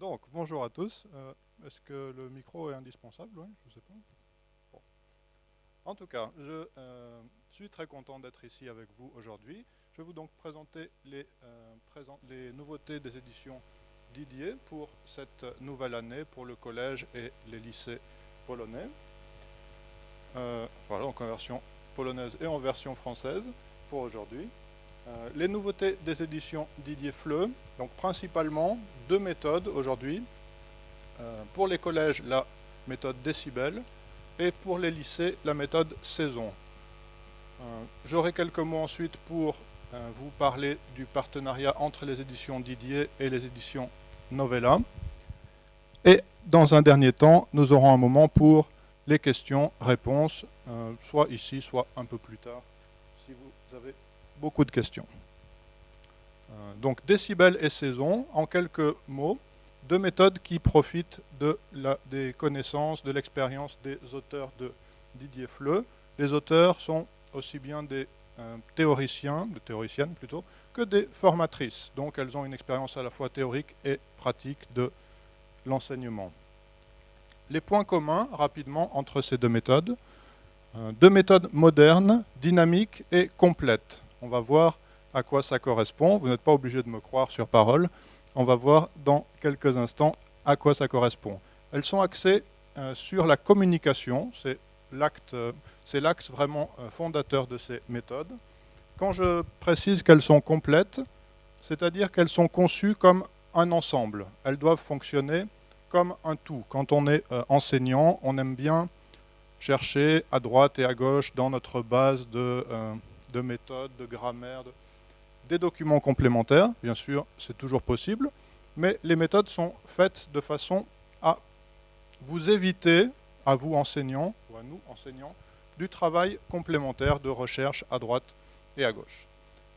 Donc, bonjour à tous. Est-ce que le micro est indispensable? Oui, je ne sais pas. Bon. En tout cas, je suis très content d'être ici avec vous aujourd'hui. Je vais vous donc présenter les nouveautés des éditions Didier pour cette nouvelle année pour le collège et les lycées polonais. Voilà, donc en version polonaise et en version française pour aujourd'hui. Les nouveautés des éditions Didier Fleu, donc principalement deux méthodes aujourd'hui. Pour les collèges, la méthode décibel, et pour les lycées, la méthode saison. J'aurai quelques mots ensuite pour vous parler du partenariat entre les éditions Didier et les éditions Novella. Et dans un dernier temps, nous aurons un moment pour les questions-réponses, soit ici, soit un peu plus tard, si vous avez beaucoup de questions. Donc décibel et saison, en quelques mots, deux méthodes qui profitent des connaissances, de l'expérience des auteurs de Didier Fleu. Les auteurs sont aussi bien des théoriciennes plutôt, que des formatrices. Donc elles ont une expérience à la fois théorique et pratique de l'enseignement. Les points communs, rapidement, entre ces deux méthodes. Deux méthodes modernes, dynamiques et complètes. On va voir à quoi ça correspond. Vous n'êtes pas obligé de me croire sur parole. On va voir dans quelques instants à quoi ça correspond. Elles sont axées sur la communication. C'est l'axe vraiment fondateur de ces méthodes. Quand je précise qu'elles sont complètes, c'est-à-dire qu'elles sont conçues comme un ensemble. Elles doivent fonctionner comme un tout. Quand on est enseignant, on aime bien chercher à droite et à gauche dans notre base de méthodes, de grammaire, des documents complémentaires. Bien sûr, c'est toujours possible, mais les méthodes sont faites de façon à vous éviter, à vous enseignants, ou à nous enseignants, du travail complémentaire de recherche à droite et à gauche.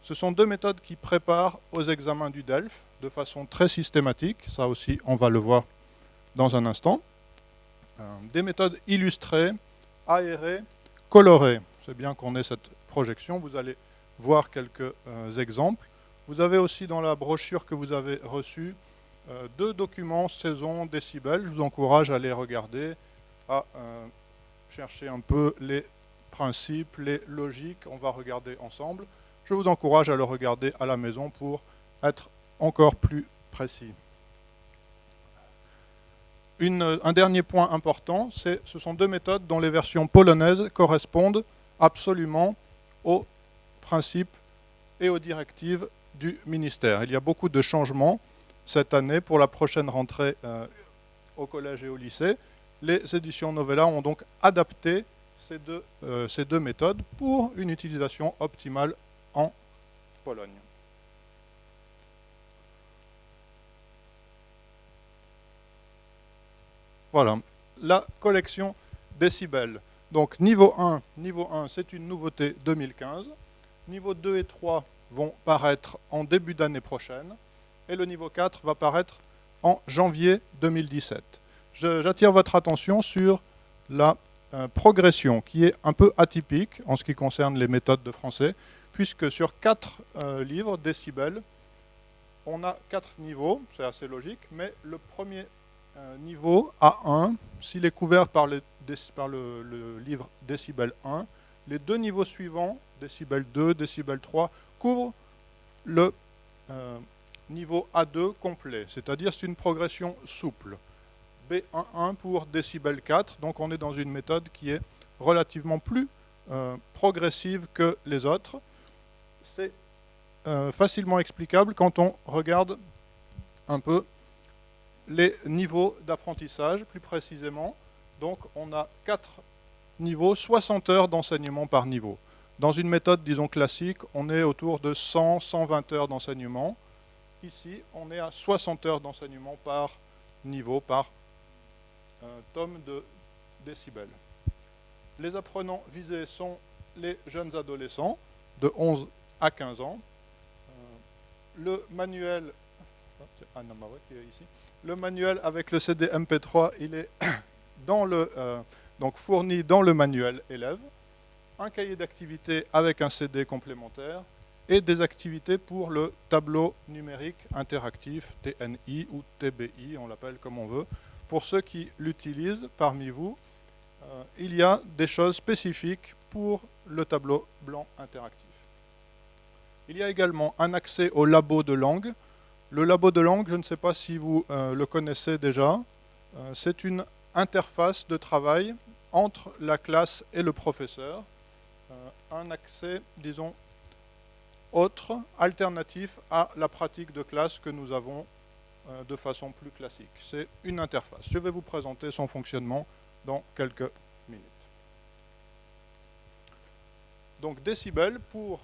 Ce sont deux méthodes qui préparent aux examens du DELF de façon très systématique. Ça aussi, on va le voir dans un instant. Des méthodes illustrées, aérées, colorées. C'est bien qu'on ait cette projection. Vous allez voir quelques exemples. Vous avez aussi dans la brochure que vous avez reçue deux documents saison décibel. Je vous encourage à les regarder, à chercher un peu les principes, les logiques. On va regarder ensemble. Je vous encourage à le regarder à la maison pour être encore plus précis. Un dernier point important, ce sont deux méthodes dont les versions polonaises correspondent absolument aux principes et aux directives du ministère. Il y a beaucoup de changements cette année pour la prochaine rentrée au collège et au lycée. Les éditions Novella ont donc adapté ces deux méthodes pour une utilisation optimale en Pologne. Voilà, la collection décibel. Donc niveau 1, c'est une nouveauté 2015. Niveau 2 et 3 vont paraître en début d'année prochaine. Et le niveau 4 va paraître en janvier 2017. J'attire votre attention sur la progression qui est un peu atypique en ce qui concerne les méthodes de français, puisque sur 4 livres décibel, on a 4 niveaux, c'est assez logique, mais le premier niveau A1, s'il est couvert par le livre décibel 1, les deux niveaux suivants, décibel 2, décibel 3, couvrent le niveau A2 complet, c'est-à-dire c'est une progression souple. B11 pour décibel 4, donc on est dans une méthode qui est relativement plus progressive que les autres. C'est facilement explicable quand on regarde un peu les niveaux d'apprentissage, plus précisément. Donc on a 4 niveaux, 60 heures d'enseignement par niveau. Dans une méthode, disons, classique, on est autour de 100, 120 heures d'enseignement. Ici, on est à 60 heures d'enseignement par niveau, par tome de décibels. Les apprenants visés sont les jeunes adolescents de 11 à 15 ans. Le manuel, c'est Anna Maroc qui est ici. Le manuel avec le CD MP3, il est donc fourni dans le manuel élève. Un cahier d'activité avec un CD complémentaire et des activités pour le tableau numérique interactif, TNI ou TBI, on l'appelle comme on veut. Pour ceux qui l'utilisent parmi vous, il y a des choses spécifiques pour le tableau blanc interactif. Il y a également un accès au labo de langue. Le labo de langue, je ne sais pas si vous le connaissez déjà, c'est une interface de travail entre la classe et le professeur. Un accès, disons, autre, alternatif à la pratique de classe que nous avons de façon plus classique. C'est une interface. Je vais vous présenter son fonctionnement dans quelques minutes. Donc décibels pour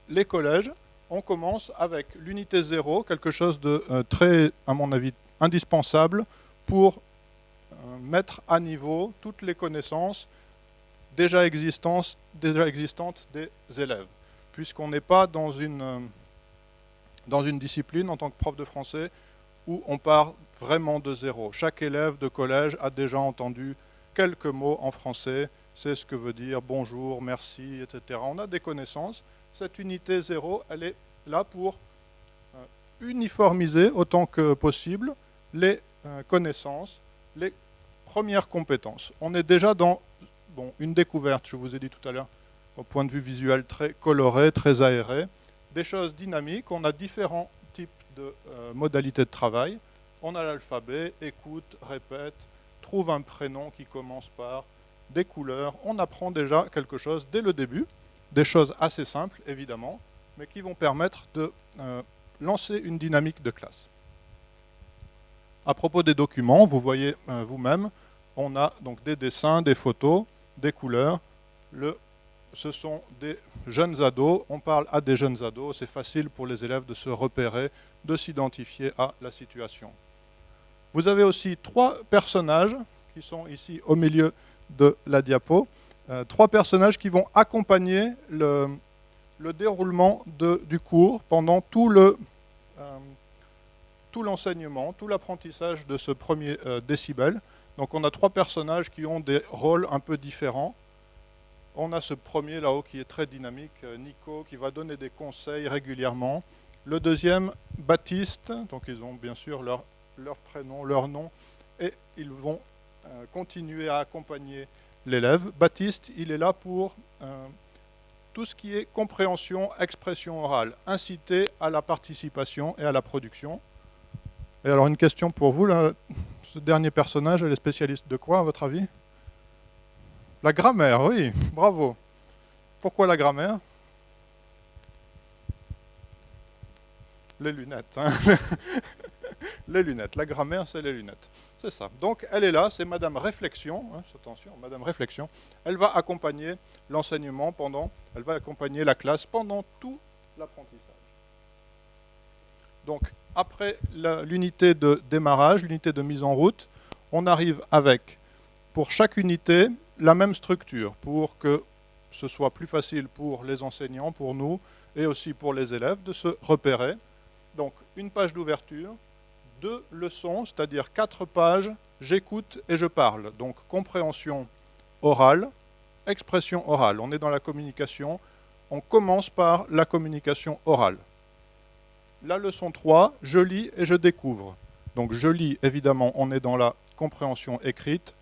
les collèges, on commence avec l'unité 0, quelque chose de très, à mon avis, indispensable pour mettre à niveau toutes les connaissances déjà existantes des élèves, puisqu'on n'est pas dans une discipline en tant que prof de français où on part vraiment de zéro. Chaque élève de collège a déjà entendu quelques mots en français, c'est ce que veut dire bonjour, merci, etc. On a des connaissances. Cette unité 0, elle est là pour uniformiser autant que possible les connaissances, les premières compétences. On est déjà dans une découverte, je vous ai dit tout à l'heure, au point de vue visuel très coloré, très aéré, des choses dynamiques. On a différents types de modalités de travail. On a l'alphabet, écoute, répète, trouve un prénom qui commence par des couleurs. On apprend déjà quelque chose dès le début, des choses assez simples évidemment, mais qui vont permettre de lancer une dynamique de classe. À propos des documents, vous voyez vous-même, on a donc des dessins, des photos, des couleurs. Ce sont des jeunes ados, on parle à des jeunes ados, c'est facile pour les élèves de se repérer, de s'identifier à la situation. Vous avez aussi 3 personnages qui sont ici au milieu de la diapo, 3 personnages qui vont accompagner le déroulement du cours pendant tout l'enseignement, tout l'apprentissage de ce premier décibel. Donc on a 3 personnages qui ont des rôles un peu différents. On a ce premier là-haut qui est très dynamique, Nico, qui va donner des conseils régulièrement. Le deuxième, Baptiste, donc ils ont bien sûr leur prénom, leur nom, et ils vont continuer à accompagner l'élève. Baptiste, il est là pour tout ce qui est compréhension, expression orale, inciter à la participation et à la production. Et alors une question pour vous, là, ce dernier personnage, elle est spécialiste de quoi à votre avis? La grammaire, oui, bravo. Pourquoi la grammaire? Les lunettes. Hein. Les lunettes. La grammaire, c'est les lunettes. C'est ça. Donc, elle est là, c'est Madame Réflexion. Hein, attention, Madame Réflexion. Elle va accompagner l'enseignement elle va accompagner la classe pendant tout l'apprentissage. Donc, après l'unité de démarrage, l'unité de mise en route, on arrive avec, pour chaque unité, la même structure pour que ce soit plus facile pour les enseignants, pour nous, et aussi pour les élèves de se repérer. Donc, une page d'ouverture, 2 leçons, c'est-à-dire 4 pages, j'écoute et je parle. Donc, compréhension orale, expression orale. On est dans la communication, on commence par la communication orale. La leçon 3, je lis et je découvre. Donc, je lis, évidemment, on est dans la compréhension écrite.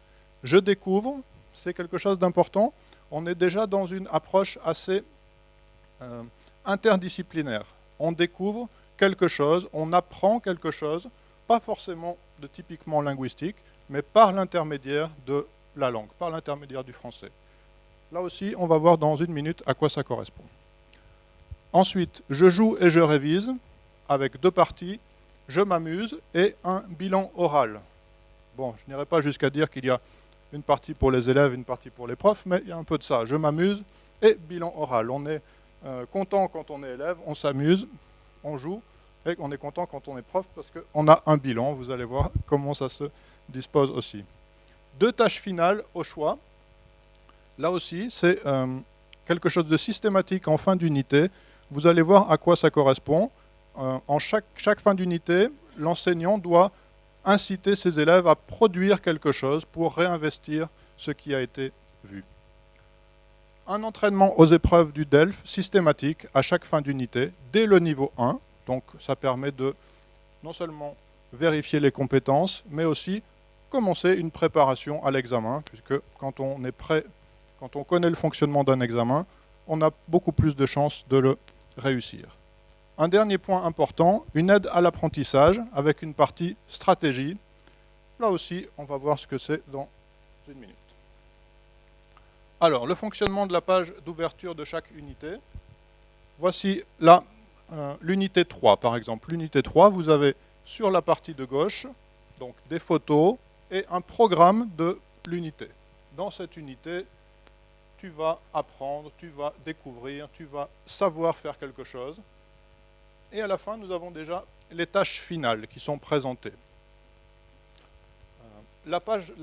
Je découvre, c'est quelque chose d'important. On est déjà dans une approche assez interdisciplinaire. On découvre quelque chose, on apprend quelque chose, pas forcément de typiquement linguistique, mais par l'intermédiaire de la langue, par l'intermédiaire du français. Là aussi, on va voir dans une minute à quoi ça correspond. Ensuite, je joue et je révise, avec 2 parties, je m'amuse et un bilan oral. Bon, je n'irai pas jusqu'à dire qu'il y a une partie pour les élèves, une partie pour les profs, mais il y a un peu de ça. Je m'amuse et bilan oral. On est content quand on est élève, on s'amuse, on joue, et on est content quand on est prof parce qu'on a un bilan. Vous allez voir comment ça se dispose aussi. 2 tâches finales au choix. Là aussi, c'est quelque chose de systématique en fin d'unité. Vous allez voir à quoi ça correspond. En chaque fin d'unité, l'enseignant doit inciter ses élèves à produire quelque chose pour réinvestir ce qui a été vu. un entraînement aux épreuves du DELF systématique à chaque fin d'unité, dès le niveau 1. Donc ça permet de non seulement vérifier les compétences, mais aussi commencer une préparation à l'examen, puisque quand on est prêt, quand on connaît le fonctionnement d'un examen, on a beaucoup plus de chances de le réussir. Un dernier point important, une aide à l'apprentissage avec une partie stratégie. Là aussi, on va voir ce que c'est dans une minute. Alors, le fonctionnement de la page d'ouverture de chaque unité. Voici là l'unité 3, par exemple. L'unité 3, vous avez sur la partie de gauche donc des photos et un programme de l'unité. Dans cette unité, tu vas apprendre, tu vas découvrir, tu vas savoir faire quelque chose. Et à la fin, nous avons déjà les tâches finales qui sont présentées. La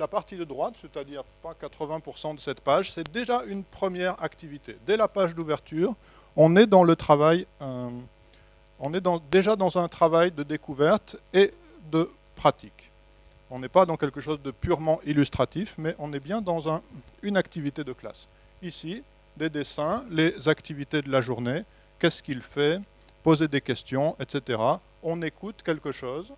partie de droite, c'est-à-dire pas 80% de cette page, c'est déjà une première activité. Dès la page d'ouverture, on est dans le travail, on est déjà dans un travail de découverte et de pratique. On n'est pas dans quelque chose de purement illustratif, mais on est bien dans une activité de classe. Ici, des dessins, les activités de la journée, qu'est-ce qu'il fait, poser des questions, etc. On écoute quelque chose.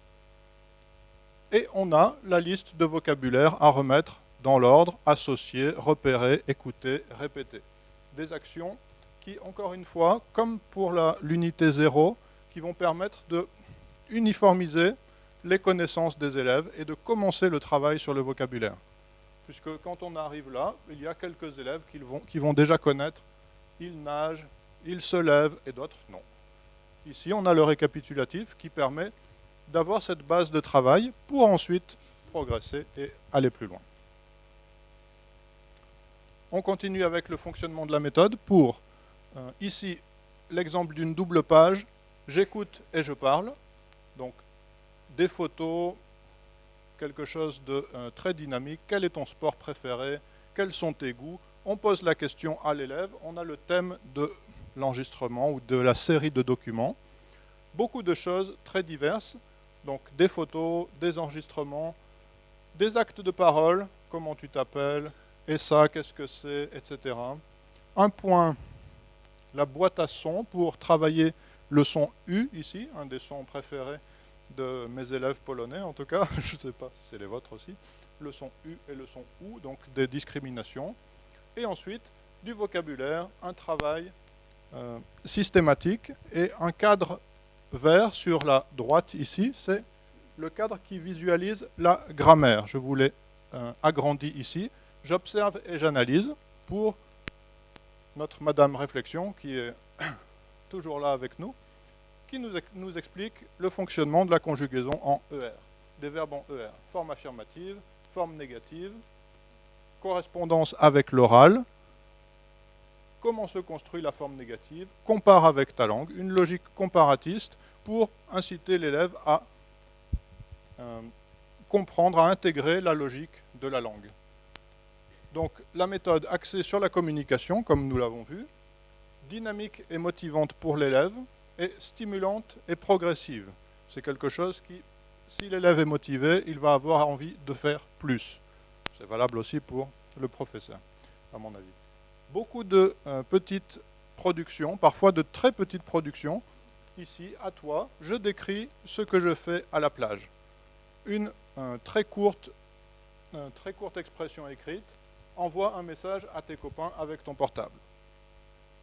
Et on a la liste de vocabulaire à remettre dans l'ordre, associer, repérer, écouter, répéter. Des actions qui, encore une fois, comme pour l'unité 0, qui vont permettre de uniformiser les connaissances des élèves et de commencer le travail sur le vocabulaire. Puisque quand on arrive là, il y a quelques élèves qui vont déjà connaître, ils nagent, ils se lèvent et d'autres non. Ici, on a le récapitulatif qui permet d'avoir cette base de travail pour ensuite progresser et aller plus loin. On continue avec le fonctionnement de la méthode pour, ici, l'exemple d'une double page, j'écoute et je parle, donc des photos, quelque chose de très dynamique, quel est ton sport préféré, quels sont tes goûts, on pose la question à l'élève, on a le thème de l'enregistrement ou de la série de documents, beaucoup de choses très diverses. Donc des photos, des enregistrements, des actes de parole, comment tu t'appelles, et ça, qu'est-ce que c'est, etc. Un point, la boîte à son pour travailler le son U ici, un des sons préférés de mes élèves polonais en tout cas, je ne sais pas si c'est les vôtres aussi, le son U et le son OU, donc des discriminations. Et ensuite, du vocabulaire, un travail systématique et un cadre vert sur la droite ici, c'est le cadre qui visualise la grammaire. Je vous l'ai agrandi ici. J'observe et j'analyse pour notre Madame Réflexion qui est toujours là avec nous, qui nous explique le fonctionnement de la conjugaison en ER, des verbes en ER. Forme affirmative, forme négative, correspondance avec l'oral, comment se construit la forme négative, compare avec ta langue, une logique comparatiste pour inciter l'élève à comprendre, à intégrer la logique de la langue. Donc la méthode axée sur la communication, comme nous l'avons vu, dynamique et motivante pour l'élève, et stimulante et progressive. C'est quelque chose qui, si l'élève est motivé, il va avoir envie de faire plus. C'est valable aussi pour le professeur, à mon avis. Beaucoup de petites productions, parfois de très petites productions. Ici, à toi, je décris ce que je fais à la plage. Une très courte expression écrite, envoie un message à tes copains avec ton portable.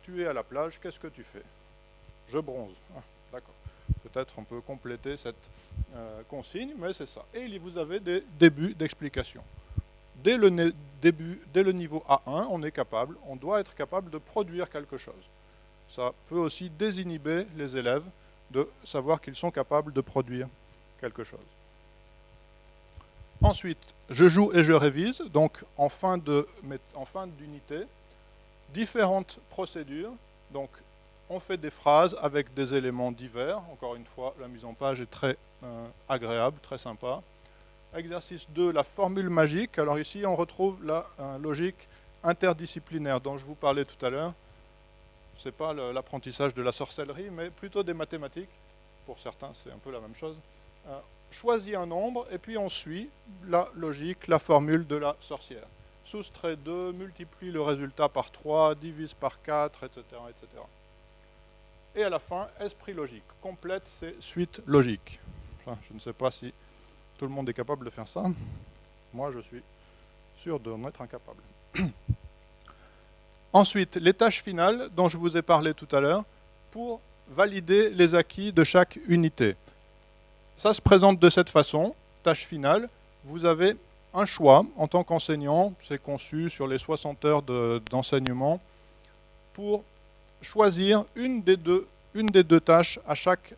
Tu es à la plage, qu'est-ce que tu fais? Je bronze. Ah, d'accord. Peut-être on peut compléter cette consigne, mais c'est ça. Et vous avez des débuts d'explication. Dès le niveau A1, on doit être capable de produire quelque chose. Ça peut aussi désinhiber les élèves de savoir qu'ils sont capables de produire quelque chose. Ensuite, je joue et je révise, donc en fin d'unité, différentes procédures. Donc, on fait des phrases avec des éléments divers. Encore une fois, la mise en page est très agréable, très sympa. Exercice 2, la formule magique. Alors ici, on retrouve la logique interdisciplinaire dont je vous parlais tout à l'heure. Ce n'est pas l'apprentissage de la sorcellerie, mais plutôt des mathématiques. Pour certains, c'est un peu la même chose. Choisis un nombre et puis on suit la logique, la formule de la sorcière. soustrait 2, multiplie le résultat par 3, divise par 4, etc., etc. Et à la fin, esprit logique. Complète ces suites logiques. Enfin, je ne sais pas si tout le monde est capable de faire ça. Moi, je suis sûr d'en être incapable. Ensuite, les tâches finales dont je vous ai parlé tout à l'heure pour valider les acquis de chaque unité. Ça se présente de cette façon. Tâche finale, vous avez un choix en tant qu'enseignant, c'est conçu sur les 60 heures d'enseignement, pour choisir une des deux tâches à chaque...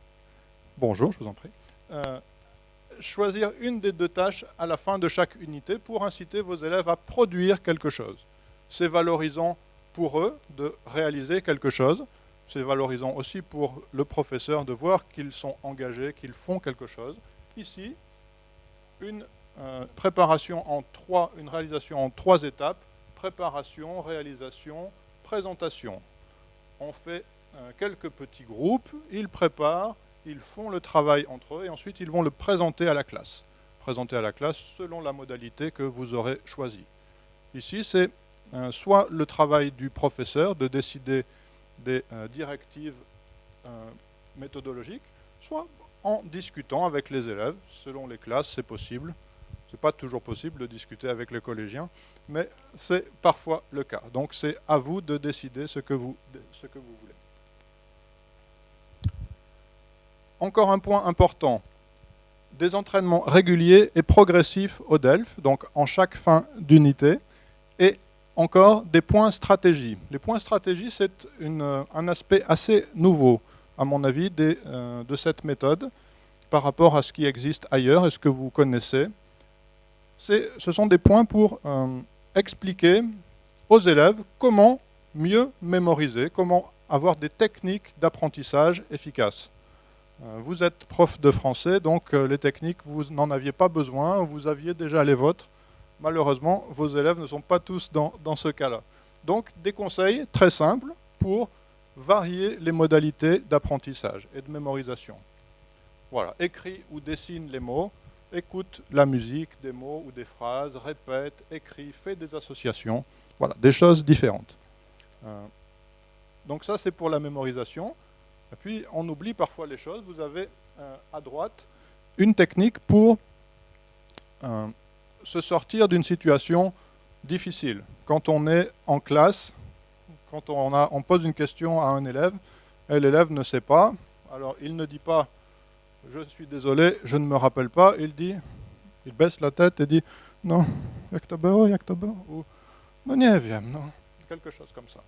Bonjour, je vous en prie. Choisir une des deux tâches à la fin de chaque unité pour inciter vos élèves à produire quelque chose. C'est valorisant pour eux de réaliser quelque chose. C'est valorisant aussi pour le professeur de voir qu'ils sont engagés, qu'ils font quelque chose. Ici, une préparation en une réalisation en 3 étapes. Préparation, réalisation, présentation. On fait quelques petits groupes, ils préparent, ils font le travail entre eux et ensuite ils vont le présenter à la classe. Présenter à la classe selon la modalité que vous aurez choisie. Ici, c'est soit le travail du professeur de décider des directives méthodologiques, soit en discutant avec les élèves. Selon les classes, c'est possible. Ce n'est pas toujours possible de discuter avec les collégiens, mais c'est parfois le cas. Donc c'est à vous de décider ce que vous voulez. Encore un point important, des entraînements réguliers et progressifs au DELF, donc en chaque fin d'unité, et encore des points stratégie. Les points stratégie, c'est un aspect assez nouveau, à mon avis, de cette méthode par rapport à ce qui existe ailleurs et ce que vous connaissez. Ce sont des points pour expliquer aux élèves comment mieux mémoriser, comment avoir des techniques d'apprentissage efficaces. Vous êtes prof de français, donc les techniques, vous n'en aviez pas besoin, vous aviez déjà les vôtres. Malheureusement, vos élèves ne sont pas tous dans ce cas-là. Donc, des conseils très simples pour varier les modalités d'apprentissage et de mémorisation. Voilà, écris ou dessine les mots, écoute la musique, des mots ou des phrases, répète, écrit, fais des associations. Voilà, des choses différentes. Donc ça, c'est pour la mémorisation. Et puis, on oublie parfois les choses. Vous avez à droite une technique pour se sortir d'une situation difficile. Quand on est en classe, quand on pose une question à un élève, et l'élève ne sait pas, alors il ne dit pas « je suis désolé, je ne me rappelle pas », il baisse la tête et dit « non, jak to było » ou « no nie wiem », non, quelque chose comme ça.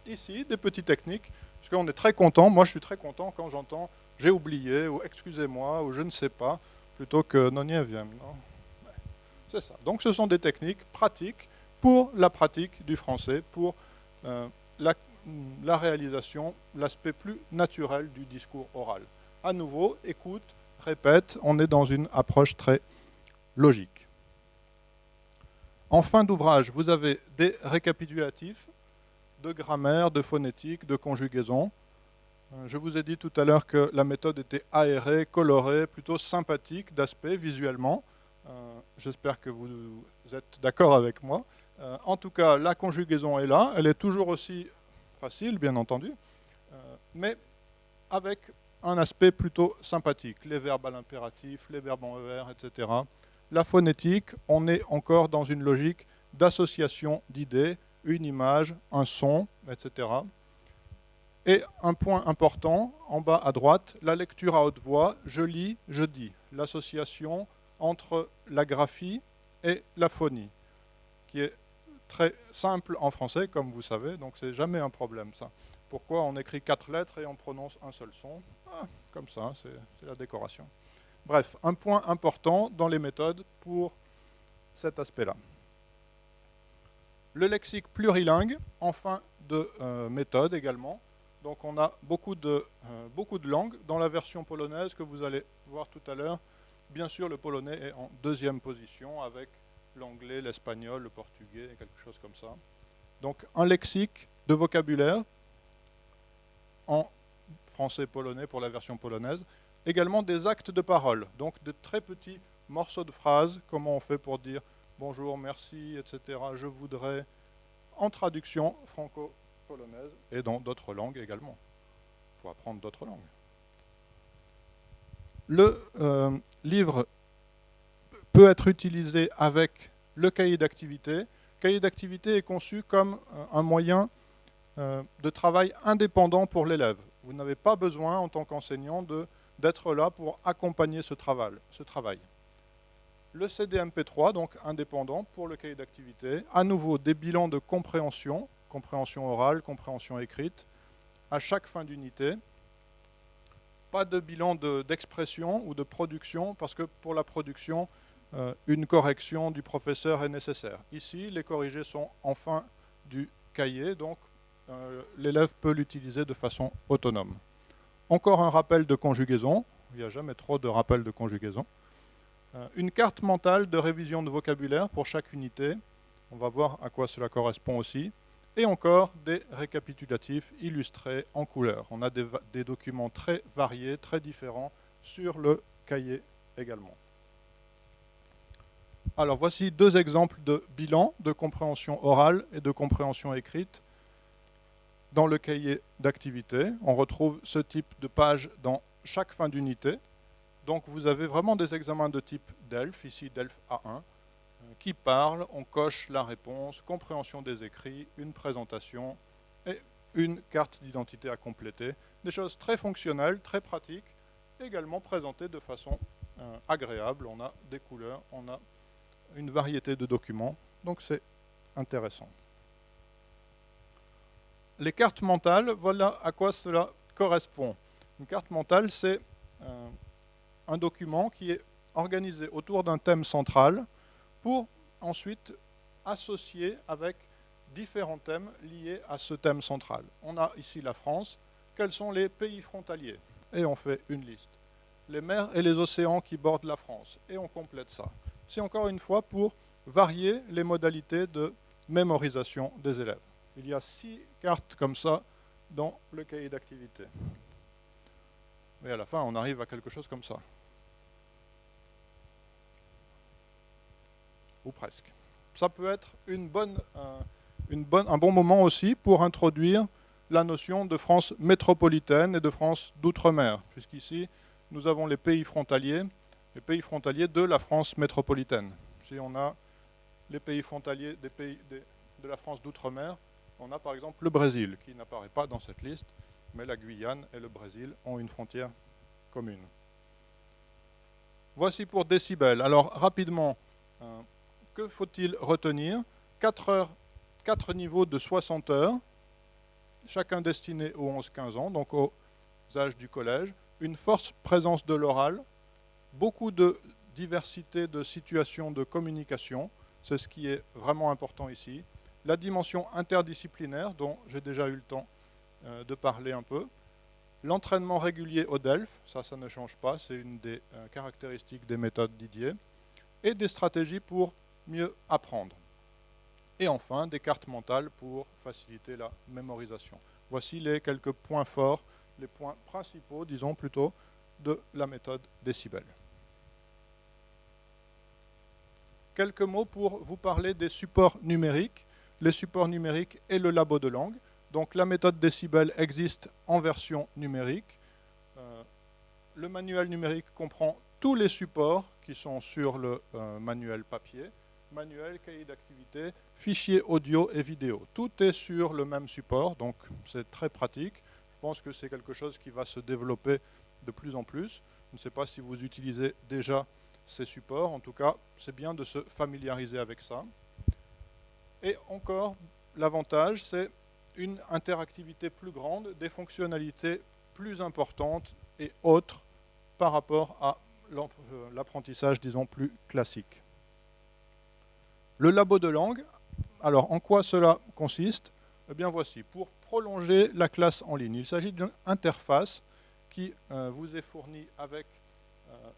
Ici, des petites techniques, parce qu'on est très content, moi je suis très content quand j'entends « j'ai oublié » ou « excusez-moi » ou « je ne sais pas », plutôt que « no nie wiem ». C'est ça. Donc ce sont des techniques pratiques pour la pratique du français, pour la réalisation, l'aspect plus naturel du discours oral. À nouveau, écoute, répète, on est dans une approche très logique. En fin d'ouvrage, vous avez des récapitulatifs de grammaire, de phonétique, de conjugaison. Je vous ai dit tout à l'heure que la méthode était aérée, colorée, plutôt sympathique d'aspect visuellement. J'espère que vous êtes d'accord avec moi. En tout cas, la conjugaison est là. Elle est toujours aussi facile, bien entendu, mais avec un aspect plutôt sympathique. Les verbes à l'impératif, les verbes en ER, etc. La phonétique, on est encore dans une logique d'association d'idées, une image, un son, etc. Et un point important, en bas à droite, la lecture à haute voix, je lis, je dis. L'association entre la graphie et la phonie, qui est très simple en français, comme vous savez, donc c'est jamais un problème, ça. Pourquoi on écrit 4 lettres et on prononce un seul son? Comme ça, c'est la décoration. Bref, un point important dans les méthodes pour cet aspect-là. Le lexique plurilingue, en fin de méthode également. Donc on a beaucoup de langues. Dans la version polonaise que vous allez voir tout à l'heure, bien sûr, le polonais est en 2e position avec l'anglais, l'espagnol, le portugais, quelque chose comme ça. Donc un lexique de vocabulaire en français-polonais pour la version polonaise. Également des actes de parole, donc de très petits morceaux de phrases, comment on fait pour dire bonjour, merci, etc. Je voudrais, en traduction franco-polonaise et dans d'autres langues également. Il faut apprendre d'autres langues. Le livre peut être utilisé avec le cahier d'activité. Le cahier d'activité est conçu comme un moyen de travail indépendant pour l'élève. Vous n'avez pas besoin, en tant qu'enseignant, d'être là pour accompagner ce travail. Le CDMP3, donc indépendant pour le cahier d'activité. À nouveau, des bilans de compréhension orale, compréhension écrite, à chaque fin d'unité. Pas de bilan d'expression ou de production, parce que pour la production, une correction du professeur est nécessaire. Ici, les corrigés sont en fin du cahier, donc l'élève peut l'utiliser de façon autonome. Encore un rappel de conjugaison, il n'y a jamais trop de rappels de conjugaison. Une carte mentale de révision de vocabulaire pour chaque unité, on va voir à quoi cela correspond aussi. Et encore des récapitulatifs illustrés en couleur. On a des documents très variés, très différents sur le cahier également. Alors voici deux exemples de bilan de compréhension orale et de compréhension écrite. Dans le cahier d'activité, on retrouve ce type de page dans chaque fin d'unité. Donc vous avez vraiment des examens de type DELF, ici DELF A1, qui parle, on coche la réponse, compréhension des écrits, une présentation et une carte d'identité à compléter. Des choses très fonctionnelles, très pratiques, également présentées de façon agréable. On a des couleurs, on a une variété de documents, donc c'est intéressant. Les cartes mentales, voilà à quoi cela correspond. Une carte mentale, c'est un document qui est organisé autour d'un thème central, pour ensuite associer avec différents thèmes liés à ce thème central. On a ici la France. Quels sont les pays frontaliers? Et on fait une liste. Les mers et les océans qui bordent la France. Et on complète ça. C'est encore une fois pour varier les modalités de mémorisation des élèves. Il y a 6 cartes comme ça dans le cahier d'activité. Et à la fin, on arrive à quelque chose comme ça. Ou presque. Ça peut être un bon moment aussi pour introduire la notion de France métropolitaine et de France d'outre-mer, puisqu'ici, nous avons les pays frontaliers de la France métropolitaine. Si on a les pays frontaliers de la France d'outre-mer, on a par exemple le Brésil, qui n'apparaît pas dans cette liste, mais la Guyane et le Brésil ont une frontière commune. Voici pour décibels. Alors, rapidement, que faut-il retenir? 4 niveaux de 60 heures, chacun destiné aux 11-15 ans, donc aux âges du collège. Une forte présence de l'oral, beaucoup de diversité de situations de communication, c'est ce qui est vraiment important ici. La dimension interdisciplinaire, dont j'ai déjà eu le temps de parler un peu. L'entraînement régulier au DELF, ça ne change pas, c'est une des caractéristiques des méthodes Didier. Et des stratégies pour mieux apprendre. Et enfin, des cartes mentales pour faciliter la mémorisation. Voici les quelques points forts, les points principaux, disons plutôt, de la méthode Décibel. Quelques mots pour vous parler des supports numériques. Les supports numériques et le labo de langue. Donc la méthode Décibel existe en version numérique. Le manuel numérique comprend tous les supports qui sont sur le manuel papier, manuel, cahier d'activité, fichiers audio et vidéo. Tout est sur le même support, donc c'est très pratique. Je pense que c'est quelque chose qui va se développer de plus en plus. Je ne sais pas si vous utilisez déjà ces supports. En tout cas, c'est bien de se familiariser avec ça. Et encore, l'avantage, c'est une interactivité plus grande, des fonctionnalités plus importantes et autres par rapport à l'apprentissage, disons, plus classique. Le labo de langue, alors en quoi cela consiste? Eh bien voici, pour prolonger la classe en ligne. Il s'agit d'une interface qui vous est fournie avec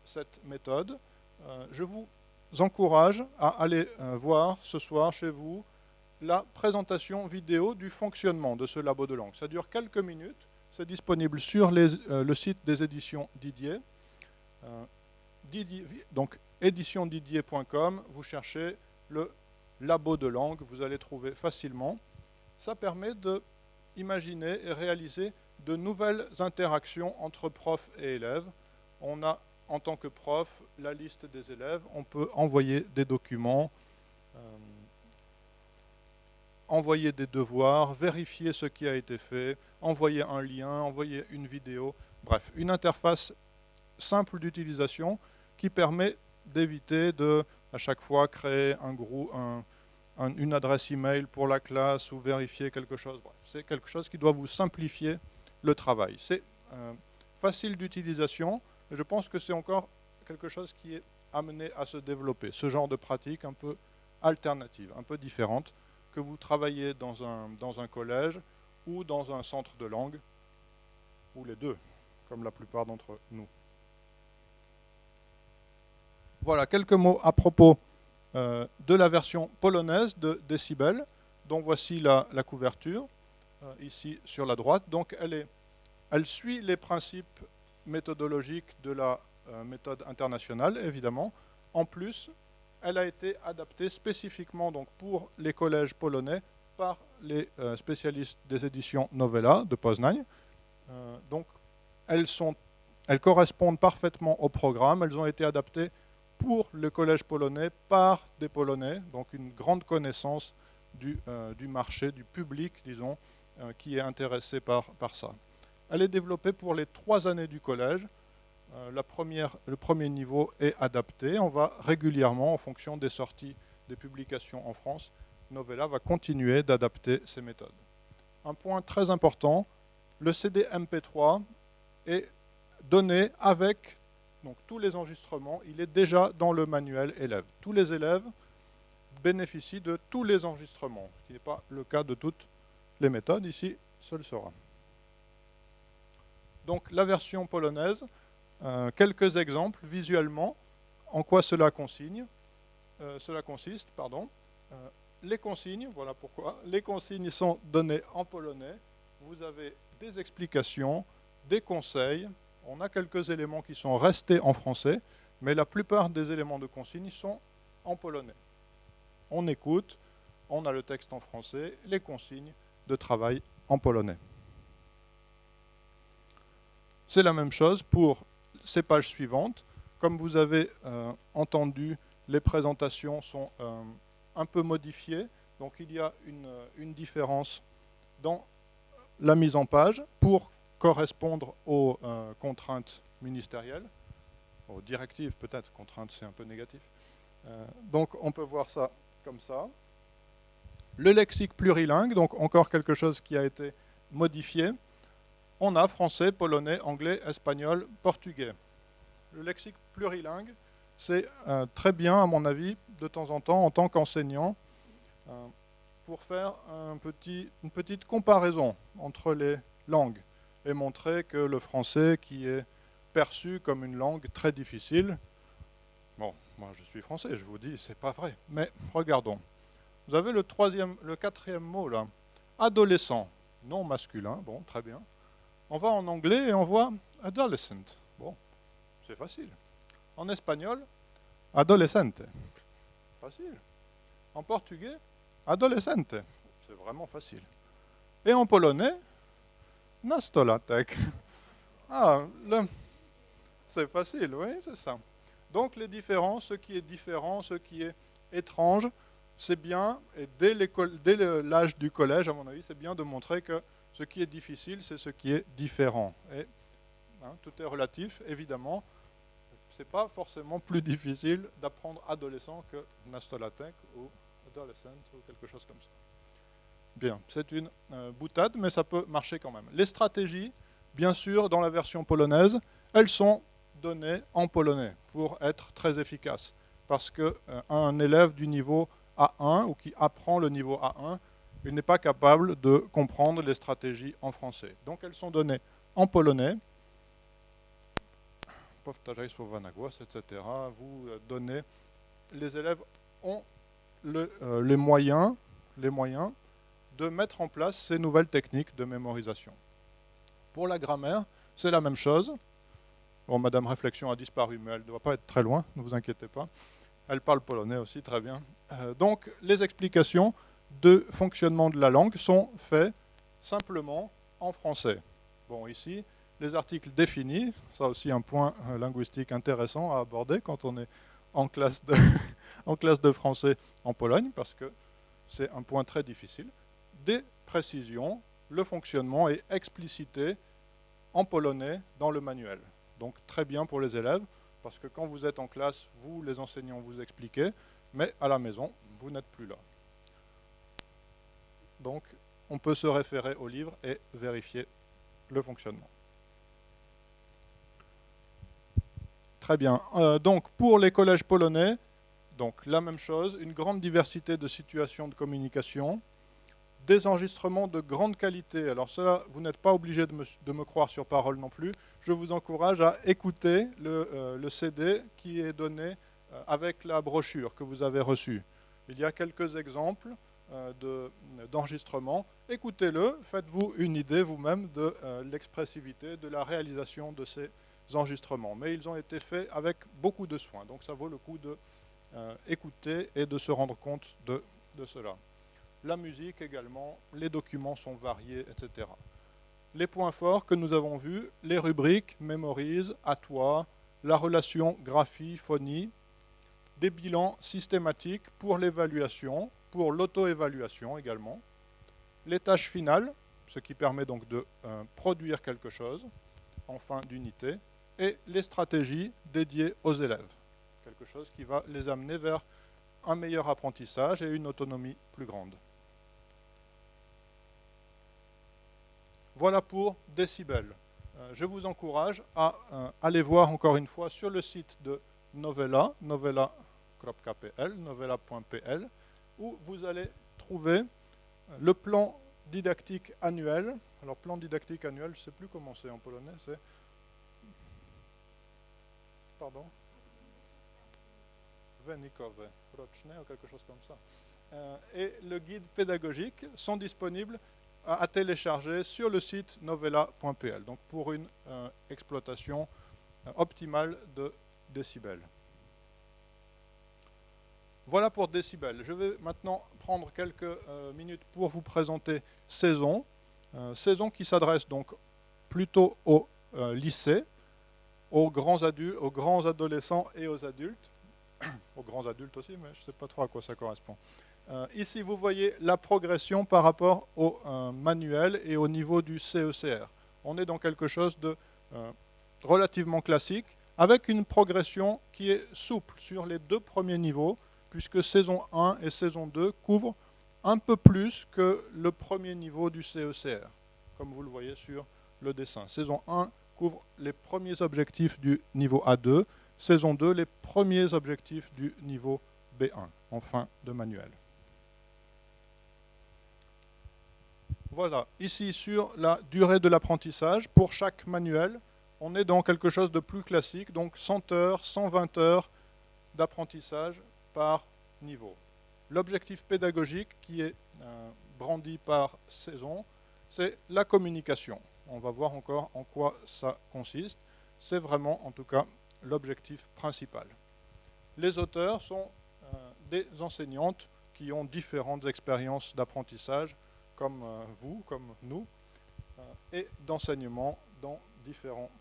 cette méthode. Je vous encourage à aller voir ce soir chez vous la présentation vidéo du fonctionnement de ce labo de langue. Ça dure quelques minutes, c'est disponible sur le site des éditions Didier. Donc éditiondidier.com, vous cherchez le labo de langue, vous allez trouver facilement. Ça permet d'imaginer et réaliser de nouvelles interactions entre prof et élèves. On a, en tant que prof, la liste des élèves. On peut envoyer des documents, envoyer des devoirs, vérifier ce qui a été fait, envoyer un lien, envoyer une vidéo. Bref, une interface simple d'utilisation qui permet d'éviter de, à chaque fois, créer un groupe, une adresse email pour la classe ou vérifier quelque chose. Bref, c'est quelque chose qui doit vous simplifier le travail. C'est facile d'utilisation, et je pense que c'est encore quelque chose qui est amené à se développer. Ce genre de pratique un peu alternative, un peu différente, que vous travaillez dans un collège ou dans un centre de langue, ou les deux, comme la plupart d'entre nous. Voilà, quelques mots à propos de la version polonaise de Decibel, dont voici la couverture, ici sur la droite. Donc elle suit les principes méthodologiques de la méthode internationale, évidemment. En plus, elle a été adaptée spécifiquement donc, pour les collèges polonais par les spécialistes des éditions Novella de Poznań. Donc, elles correspondent parfaitement au programme. Elles ont été adaptées pour le collège polonais par des Polonais, donc une grande connaissance du marché, du public, disons, qui est intéressé par ça. Elle est développée pour les 3 années du collège. Le premier niveau est adapté. On va régulièrement, en fonction des sorties des publications en France, Novella va continuer d'adapter ces méthodes. Un point très important, le CD MP3 est donné avec donc, tous les enregistrements. Il est déjà dans le manuel élève. Tous les élèves bénéficient de tous les enregistrements, ce qui n'est pas le cas de toutes les méthodes. Ici, ce le sera. Donc la version polonaise, quelques exemples visuellement, en quoi cela consiste. Les consignes, voilà pourquoi. Les consignes sont données en polonais. Vous avez des explications, des conseils. On a quelques éléments qui sont restés en français, mais la plupart des éléments de consignes sont en polonais. On écoute, on a le texte en français, les consignes de travail en polonais. C'est la même chose pour ces pages suivantes. Comme vous avez entendu, les présentations sont un peu modifiées. Donc il y a une différence dans la mise en page pour correspondre aux contraintes ministérielles, aux directives peut-être, contraintes c'est un peu négatif. Donc on peut voir ça comme ça. Le lexique plurilingue, donc encore quelque chose qui a été modifié. On a français, polonais, anglais, espagnol, portugais. Le lexique plurilingue, c'est très bien, à mon avis, de temps en tant qu'enseignant, pour faire une petite comparaison entre les langues et montrer que le français, qui est perçu comme une langue très difficile, bon, moi je suis français, je vous dis, c'est pas vrai, mais regardons. Vous avez le 4e mot là, adolescent, non masculin, bon, très bien. On va en anglais et on voit adolescent. Bon, c'est facile. En espagnol, adolescente. Facile. En portugais, adolescente. C'est vraiment facile. Et en polonais, nastolatek. Ah, c'est facile, oui, c'est ça. Donc les différences, ce qui est différent, ce qui est étrange, c'est bien, et dès l'âge du collège, à mon avis, c'est bien de montrer que ce qui est difficile, c'est ce qui est différent. Et tout est relatif, évidemment. Ce n'est pas forcément plus difficile d'apprendre adolescent que nastolatek ou adolescent ou quelque chose comme ça. Bien, c'est une boutade, mais ça peut marcher quand même. Les stratégies, bien sûr, dans la version polonaise, elles sont données en polonais pour être très efficaces. Parce qu'un élève du niveau A1 ou qui apprend le niveau A1, il n'est pas capable de comprendre les stratégies en français. Donc elles sont données en polonais. Powtarzaj słowa na głos, etc. Vous donnez. Les élèves ont les moyens de mettre en place ces nouvelles techniques de mémorisation. Pour la grammaire, c'est la même chose. Bon, Madame Réflexion a disparu, mais elle ne doit pas être très loin, ne vous inquiétez pas. Elle parle polonais aussi, très bien. Donc, les explications de fonctionnement de la langue sont faites simplement en français. Bon, ici, les articles définis, ça aussi un point linguistique intéressant à aborder quand on est en classe en classe de français en Pologne, parce que c'est un point très difficile. Des précisions, le fonctionnement est explicité en polonais dans le manuel. Donc très bien pour les élèves, parce que quand vous êtes en classe, vous, les enseignants, vous expliquez, mais à la maison, vous n'êtes plus là. Donc on peut se référer au livre et vérifier le fonctionnement. Très bien. Donc pour les collèges polonais, donc la même chose, une grande diversité de situations de communication, des enregistrements de grande qualité. Alors cela, vous n'êtes pas obligé de me croire sur parole non plus. Je vous encourage à écouter le CD qui est donné avec la brochure que vous avez reçue. Il y a quelques exemples d'enregistrements. Écoutez-le, faites-vous une idée vous-même de l'expressivité, de la réalisation de ces enregistrements. Mais ils ont été faits avec beaucoup de soin. Donc ça vaut le coup de écouter et de se rendre compte de cela. La musique également, les documents sont variés, etc. Les points forts que nous avons vus, les rubriques, mémorise, à toi, la relation graphie-phonie, des bilans systématiques pour l'évaluation, pour l'auto-évaluation également, les tâches finales, ce qui permet donc de produire quelque chose en fin d'unité, et les stratégies dédiées aux élèves, quelque chose qui va les amener vers un meilleur apprentissage et une autonomie plus grande. Voilà pour Décibel. Je vous encourage à aller voir encore une fois sur le site de Novella, novella.pl, novella.pl, où vous allez trouver le plan didactique annuel. Alors, plan didactique annuel, je ne sais plus comment c'est en polonais, c'est... Pardon? Wynikowe, roczne, ou quelque chose comme ça. Et le guide pédagogique sont disponibles à télécharger sur le site novella.pl, donc pour une exploitation optimale de Décibel. Voilà pour Décibel. Je vais maintenant prendre quelques minutes pour vous présenter Saison. Saison qui s'adresse donc plutôt au lycée, aux grands adolescents et aux adultes. Aux grands adultes aussi, mais je ne sais pas trop à quoi ça correspond. Ici, vous voyez la progression par rapport au manuel et au niveau du CECR. On est dans quelque chose de relativement classique, avec une progression qui est souple sur les deux premiers niveaux, puisque saison 1 et saison 2 couvrent un peu plus que le premier niveau du CECR, comme vous le voyez sur le dessin. Saison 1 couvre les premiers objectifs du niveau A2, saison 2 les premiers objectifs du niveau B1, en fin de manuel. Voilà, ici sur la durée de l'apprentissage, pour chaque manuel, on est dans quelque chose de plus classique, donc 100 heures, 120 heures d'apprentissage par niveau. L'objectif pédagogique qui est brandi par saison, c'est la communication. On va voir encore en quoi ça consiste. C'est vraiment, en tout cas, l'objectif principal. Les auteurs sont des enseignantes qui ont différentes expériences d'apprentissage, comme vous, comme nous, et d'enseignement dans différents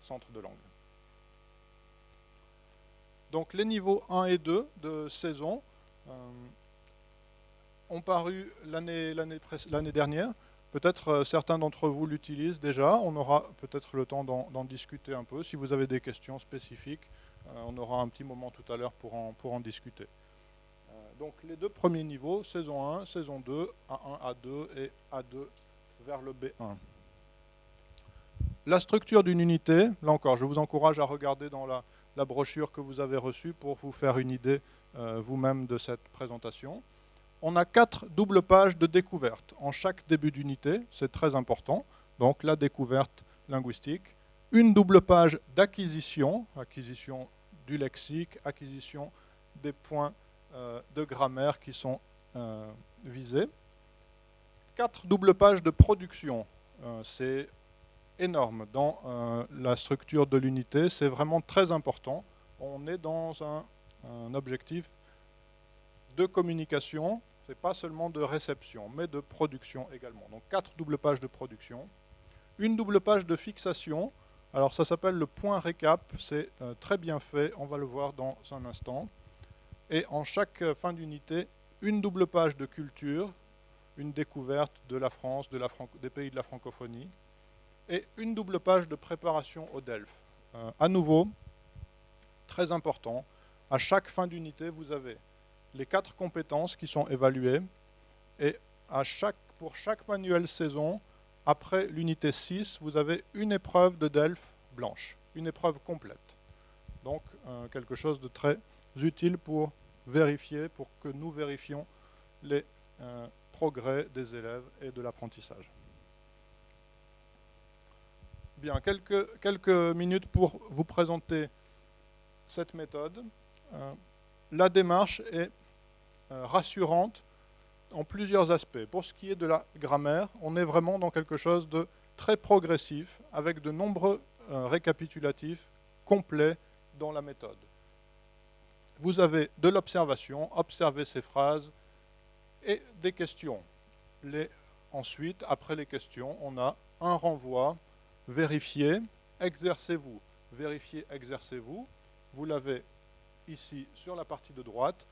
centres de langue. Donc les niveaux 1 et 2 de saison ont paru l'année dernière. Peut-être certains d'entre vous l'utilisent déjà. On aura peut-être le temps d'en discuter un peu. Si vous avez des questions spécifiques, on aura un petit moment tout à l'heure pour en discuter. Donc les deux premiers niveaux, saison 1, saison 2, A1, A2 et A2 vers le B1. La structure d'une unité, là encore, je vous encourage à regarder dans la brochure que vous avez reçue pour vous faire une idée vous-même de cette présentation. On a 4 doubles pages de découverte en chaque début d'unité, c'est très important. Donc la découverte linguistique. Une double page d'acquisition, acquisition du lexique, acquisition des points de grammaire qui sont visés. 4 doubles pages de production, c'est énorme dans la structure de l'unité, c'est vraiment très important. On est dans un objectif de communication, c'est pas seulement de réception, mais de production également. Donc 4 doubles pages de production. Une double page de fixation, alors ça s'appelle le point récap, c'est très bien fait, on va le voir dans un instant. Et en chaque fin d'unité, une double page de culture, une découverte de la France, des pays de la francophonie, et une double page de préparation au DELF. À nouveau, très important, à chaque fin d'unité, vous avez les 4 compétences qui sont évaluées, et pour chaque manuel saison, après l'unité 6, vous avez une épreuve de DELF blanche, une épreuve complète. Donc, quelque chose de très utile pour vérifier, pour que nous vérifions les progrès des élèves et de l'apprentissage. Bien, quelques minutes pour vous présenter cette méthode. La démarche est rassurante en plusieurs aspects. Pour ce qui est de la grammaire, on est vraiment dans quelque chose de très progressif, avec de nombreux récapitulatifs complets dans la méthode. Vous avez de l'observation, observez ces phrases, et des questions. Ensuite, après les questions, on a un renvoi, vérifiez, exercez-vous. Vérifiez, exercez-vous. Vous l'avez ici sur la partie de droite.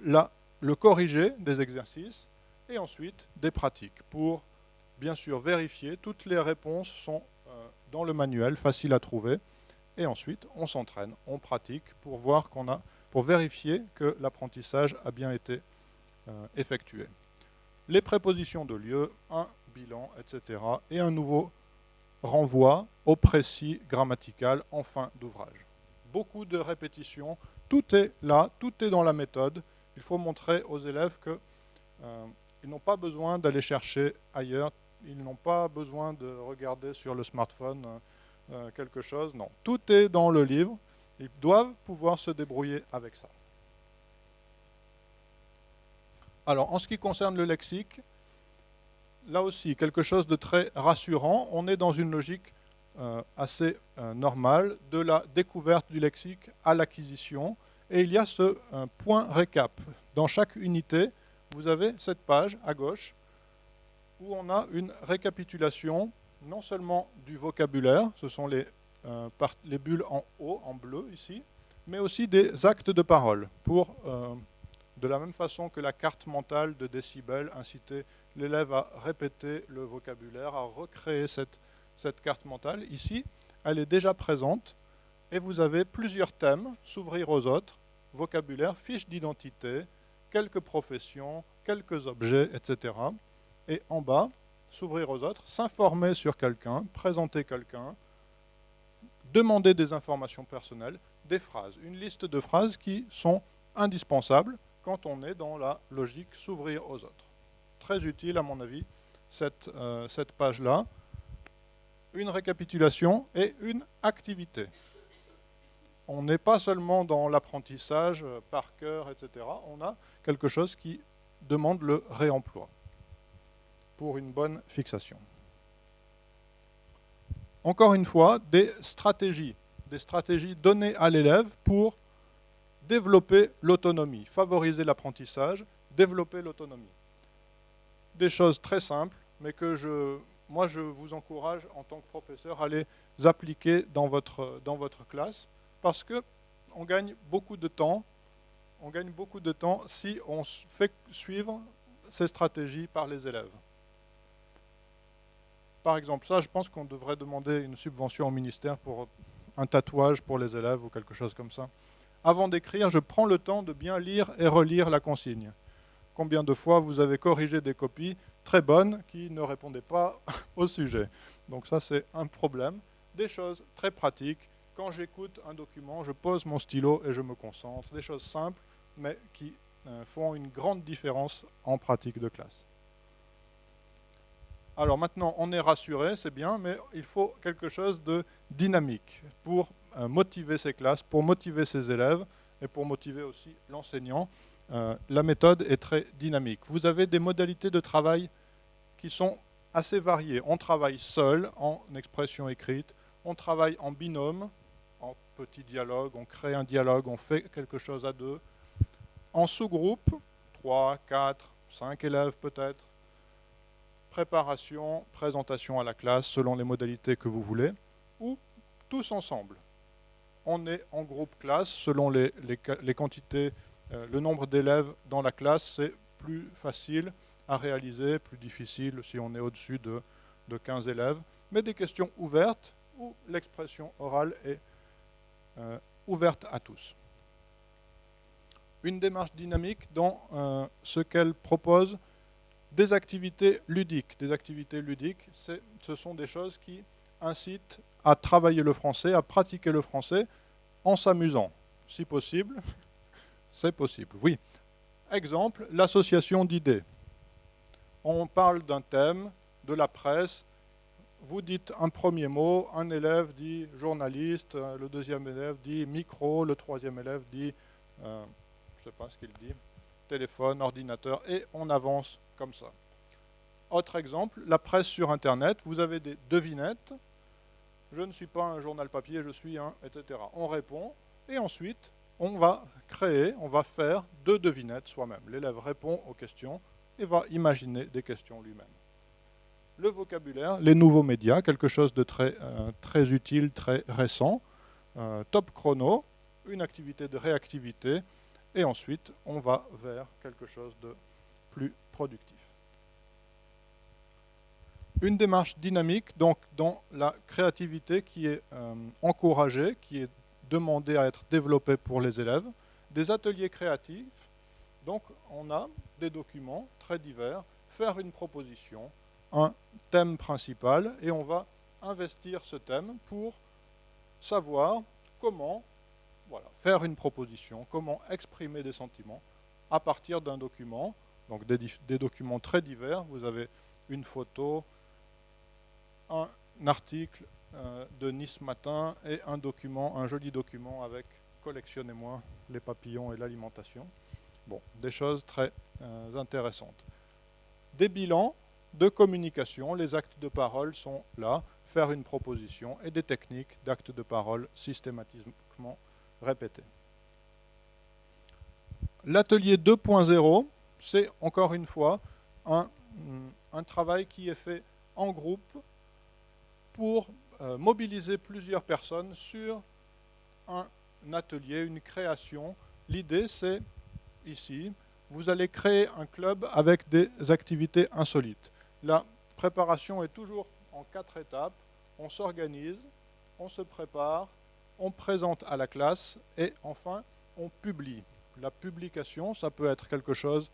Là, le corriger des exercices, et ensuite des pratiques pour, bien sûr, vérifier. Toutes les réponses sont dans le manuel, faciles à trouver. Et ensuite, on s'entraîne, on pratique pour voir pour vérifier que l'apprentissage a bien été effectué. Les prépositions de lieu, un bilan, etc. Et un nouveau renvoi au précis grammatical en fin d'ouvrage. Beaucoup de répétitions, tout est là, tout est dans la méthode. Il faut montrer aux élèves qu'ils n'ont pas besoin d'aller chercher ailleurs, ils n'ont pas besoin de regarder sur le smartphone quelque chose. Non, tout est dans le livre. Ils doivent pouvoir se débrouiller avec ça. Alors, en ce qui concerne le lexique, là aussi, quelque chose de très rassurant. On est dans une logique assez normale, de la découverte du lexique à l'acquisition. Et il y a ce point récap. Dans chaque unité, vous avez cette page à gauche où on a une récapitulation non seulement du vocabulaire, ce sont les bulles en haut, en bleu ici, mais aussi des actes de parole pour, de la même façon que la carte mentale de décibels, inciter l'élève à répéter le vocabulaire, à recréer cette carte mentale. Ici, elle est déjà présente. Et vous avez plusieurs thèmes, s'ouvrir aux autres, vocabulaire, fiche d'identité, quelques professions, quelques objets, etc. Et en bas, s'ouvrir aux autres, s'informer sur quelqu'un, présenter quelqu'un, demander des informations personnelles, des phrases. Une liste de phrases qui sont indispensables quand on est dans la logique s'ouvrir aux autres. Très utile à mon avis, cette page-là. Une récapitulation et une activité. On n'est pas seulement dans l'apprentissage par cœur, etc. On a quelque chose qui demande le réemploi pour une bonne fixation. Encore une fois, des stratégies données à l'élève pour développer l'autonomie, favoriser l'apprentissage, développer l'autonomie. Des choses très simples, mais que moi je vous encourage en tant que professeur à les appliquer dans votre classe, parce qu'on gagne beaucoup de temps. On gagne beaucoup de temps si on fait suivre ces stratégies par les élèves. Par exemple, ça, je pense qu'on devrait demander une subvention au ministère pour un tatouage pour les élèves ou quelque chose comme ça. Avant d'écrire, je prends le temps de bien lire et relire la consigne. Combien de fois vous avez corrigé des copies très bonnes qui ne répondaient pas au sujet. Donc ça, c'est un problème. Des choses très pratiques. Quand j'écoute un document, je pose mon stylo et je me concentre. Des choses simples, mais qui font une grande différence en pratique de classe. Alors maintenant, on est rassuré, c'est bien, mais il faut quelque chose de dynamique pour motiver ces classes, pour motiver ces élèves et pour motiver aussi l'enseignant. La méthode est très dynamique. Vous avez des modalités de travail qui sont assez variées. On travaille seul en expression écrite, on travaille en binôme, en petit dialogue, on crée un dialogue, on fait quelque chose à deux. En sous-groupe, 3, 4, 5 élèves peut-être. Préparation, présentation à la classe selon les modalités que vous voulez, ou tous ensemble. On est en groupe classe selon les quantités, le nombre d'élèves dans la classe, c'est plus facile à réaliser, plus difficile si on est au-dessus de 15 élèves, mais des questions ouvertes où l'expression orale est ouverte à tous. Une démarche dynamique dans ce qu'elle propose des activités ludiques. Des activités ludiques, ce sont des choses qui incitent à travailler le français, à pratiquer le français en s'amusant. Si possible, c'est possible, oui. Exemple, l'association d'idées. On parle d'un thème, de la presse, vous dites un premier mot, un élève dit journaliste, le deuxième élève dit micro, le troisième élève dit, je ne sais pas ce qu'il dit, téléphone, ordinateur, et on avance comme ça. Autre exemple, la presse sur Internet, vous avez des devinettes, je ne suis pas un journal papier, je suis un, etc. On répond, et ensuite, on va créer, on va faire 2 devinettes soi-même. L'élève répond aux questions et va imaginer des questions lui-même. Le vocabulaire, les nouveaux médias, quelque chose de très utile, très récent. Top chrono, une activité de réactivité, et ensuite on va vers quelque chose de plus productif. Une démarche dynamique, donc dans la créativité qui est encouragée, qui est demandée à être développée pour les élèves. Des ateliers créatifs, donc on a des documents très divers, faire une proposition, un thème principal, et on va investir ce thème pour savoir comment faire une proposition, comment exprimer des sentiments à partir d'un document, donc des documents très divers. Vous avez une photo, un article de Nice Matin et un document, un joli document avec « Collectionnez-moi les papillons et l'alimentation ». Bon, des choses très intéressantes. Des bilans de communication, les actes de parole sont là, faire une proposition, et des techniques d'actes de parole systématiquement répétés. L'atelier 2.0, c'est encore une fois un travail qui est fait en groupe pour mobiliser plusieurs personnes sur un atelier, une création. L'idée, c'est ici, vous allez créer un club avec des activités insolites. La préparation est toujours en 4 étapes. On s'organise, on se prépare, on présente à la classe et enfin, on publie. La publication, ça peut être quelque chose,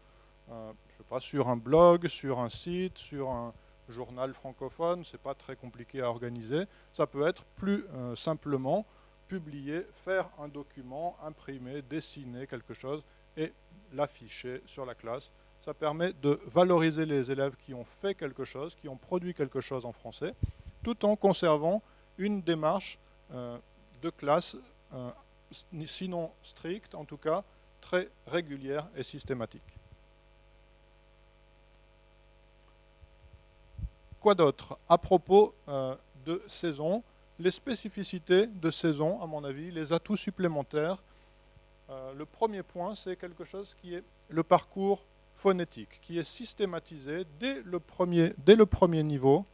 je sais pas, sur un blog, sur un site, sur un journal francophone, c'est pas très compliqué à organiser. Ça peut être plus simplement publier, faire un document, imprimer, dessiner quelque chose et l'afficher sur la classe. Ça permet de valoriser les élèves qui ont fait quelque chose, qui ont produit quelque chose en français, tout en conservant une démarche de classe, sinon stricte, en tout cas très régulière et systématique. Quoi d'autre? À propos de saison, les spécificités de saison, à mon avis, les atouts supplémentaires. Le premier point, c'est quelque chose qui est le parcours phonétique, qui est systématisé dès le premier niveau.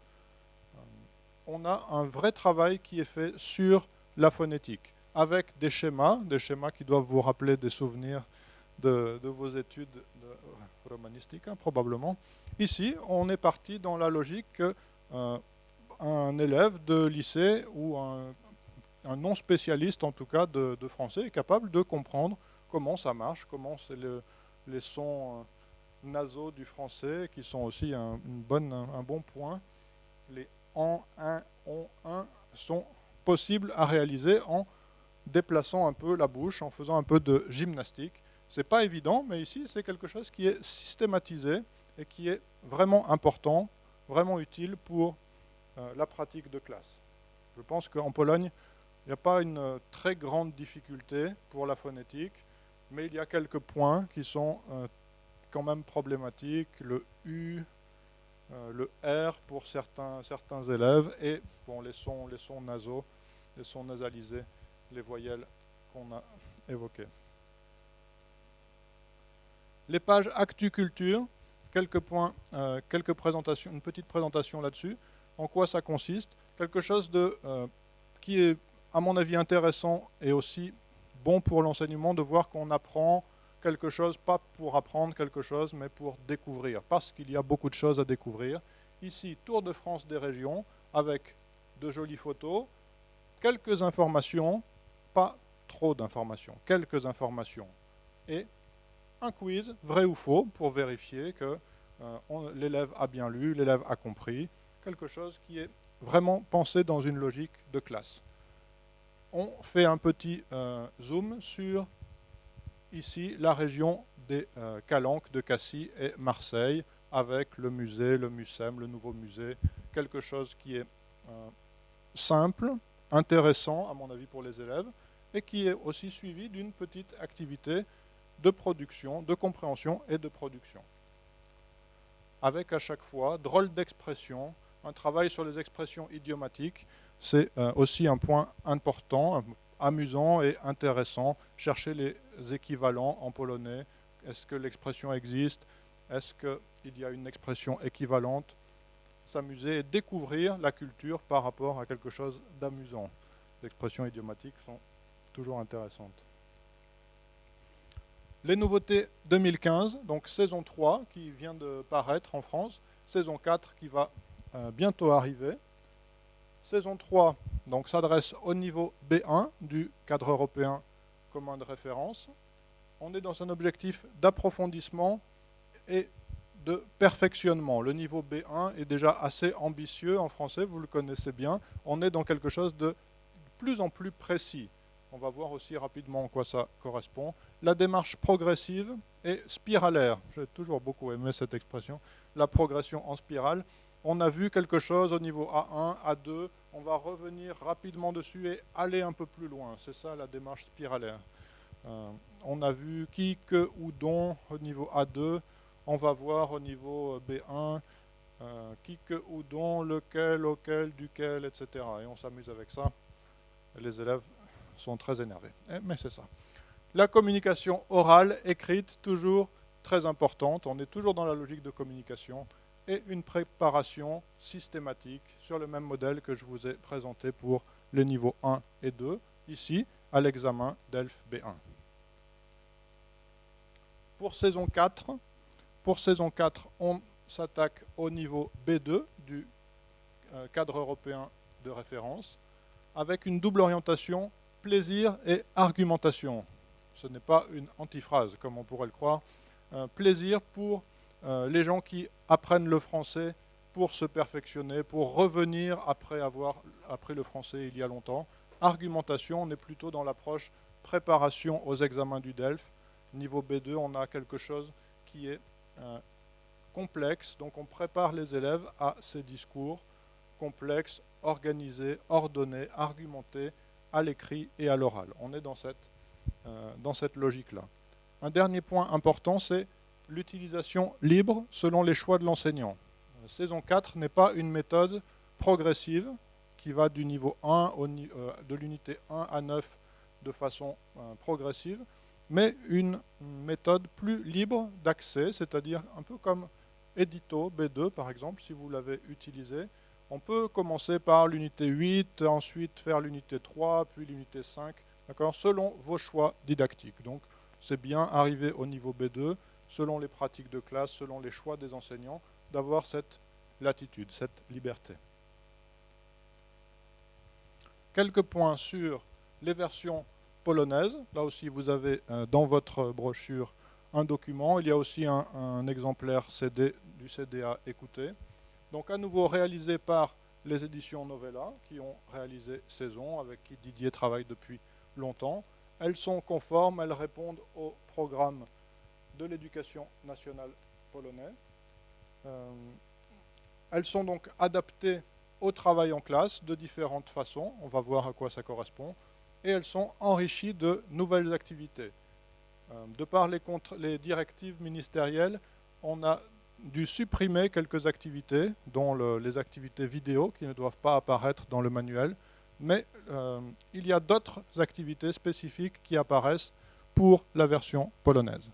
On a un vrai travail qui est fait sur la phonétique, avec des schémas qui doivent vous rappeler des souvenirs de vos études romanistiques, hein, probablement. Ici, on est parti dans la logique qu'un élève de lycée ou un non-spécialiste, en tout cas, de français, est capable de comprendre comment ça marche, comment c'est les sons nasaux du français, qui sont aussi un bon point. Les en, un, on, un sont possibles à réaliser en déplaçant un peu la bouche, en faisant un peu de gymnastique. Ce n'est pas évident, mais ici, c'est quelque chose qui est systématisé et qui est vraiment important, vraiment utile pour la pratique de classe. Je pense qu'en Pologne, il n'y a pas une très grande difficulté pour la phonétique, mais il y a quelques points qui sont quand même problématiques. Le U, le R pour certains élèves, et bon, les sons nasaux, les sons nasalisés les voyelles qu'on a évoquées. Les pages Actu Culture, quelques points, quelques présentations, une petite présentation là-dessus. En quoi ça consiste? Quelque chose qui est, à mon avis, intéressant et aussi bon pour l'enseignement, de voir qu'on apprend quelque chose, pas pour apprendre quelque chose, mais pour découvrir, parce qu'il y a beaucoup de choses à découvrir. Ici, Tour de France des régions, avec de jolies photos, quelques informations, pas trop d'informations, quelques informations, et un quiz, vrai ou faux, pour vérifier que l'élève a bien lu, l'élève a compris, quelque chose qui est vraiment pensé dans une logique de classe. On fait un petit zoom sur, ici, la région des Calanques, de Cassis et Marseille, avec le musée, le MUSEM, le nouveau musée, quelque chose qui est simple, intéressant, à mon avis, pour les élèves, et qui est aussi suivi d'une petite activité de production, de compréhension et de production. Avec à chaque fois drôle d'expressions, un travail sur les expressions idiomatiques, c'est aussi un point important, amusant et intéressant. Chercher les équivalents en polonais. Est-ce que l'expression existe? Est-ce qu'il y a une expression équivalente? S'amuser et découvrir la culture par rapport à quelque chose d'amusant. Les expressions idiomatiques sont toujours intéressantes. Les nouveautés 2015, donc saison 3 qui vient de paraître en France, saison 4 qui va bientôt arriver. Saison 3 donc, s'adresse au niveau B1 du cadre européen commun de référence. On est dans un objectif d'approfondissement et de perfectionnement. Le niveau B1 est déjà assez ambitieux en français, vous le connaissez bien. On est dans quelque chose de plus en plus précis. On va voir aussi rapidement en quoi ça correspond. La démarche progressive et spiralaire. J'ai toujours beaucoup aimé cette expression. La progression en spirale. On a vu quelque chose au niveau A1, A2. On va revenir rapidement dessus et aller un peu plus loin. C'est ça la démarche spiralaire. On a vu qui, que ou dont au niveau A2. On va voir au niveau B1 qui, que ou dont, lequel, auquel, duquel, etc. Et on s'amuse avec ça. Et les élèves sont très énervés. Mais c'est ça. La communication orale, écrite, toujours très importante. On est toujours dans la logique de communication. Et une préparation systématique sur le même modèle que je vous ai présenté pour les niveaux 1 et 2, ici, à l'examen DELF B1. Pour saison 4, on s'attaque au niveau B2 du cadre européen de référence, avec une double orientation plaisir et argumentation. Ce n'est pas une antiphrase, comme on pourrait le croire. Plaisir pour les gens qui apprennent le français pour se perfectionner, pour revenir après avoir appris le français il y a longtemps. Argumentation, on est plutôt dans l'approche préparation aux examens du DELF. Niveau B2, on a quelque chose qui est complexe, donc on prépare les élèves à ces discours complexes, organisés, ordonnés, argumentés, à l'écrit et à l'oral. On est dans cette logique-là. Un dernier point important, c'est l'utilisation libre selon les choix de l'enseignant. Saison 4 n'est pas une méthode progressive qui va du niveau 1 de l'unité 1 à 9 de façon progressive, mais une méthode plus libre d'accès, c'est-à-dire un peu comme Edito B2 par exemple, si vous l'avez utilisé. On peut commencer par l'unité 8, ensuite faire l'unité 3, puis l'unité 5, selon vos choix didactiques. Donc c'est bien arriver au niveau B2, selon les pratiques de classe, selon les choix des enseignants, d'avoir cette latitude, cette liberté. Quelques points sur les versions polonaises. Là aussi, vous avez dans votre brochure un document. Il y a aussi un exemplaire CD du CDA écouté. Donc à nouveau réalisé par les éditions Novella, qui ont réalisé Saison, avec qui Didier travaille depuis longtemps. Elles sont conformes, elles répondent au programme de l'éducation nationale polonais. Elles sont donc adaptées au travail en classe de différentes façons. On va voir à quoi ça correspond. Et elles sont enrichies de nouvelles activités. De par les directives ministérielles, on a dû supprimer quelques activités, dont les activités vidéo qui ne doivent pas apparaître dans le manuel, mais il y a d'autres activités spécifiques qui apparaissent pour la version polonaise.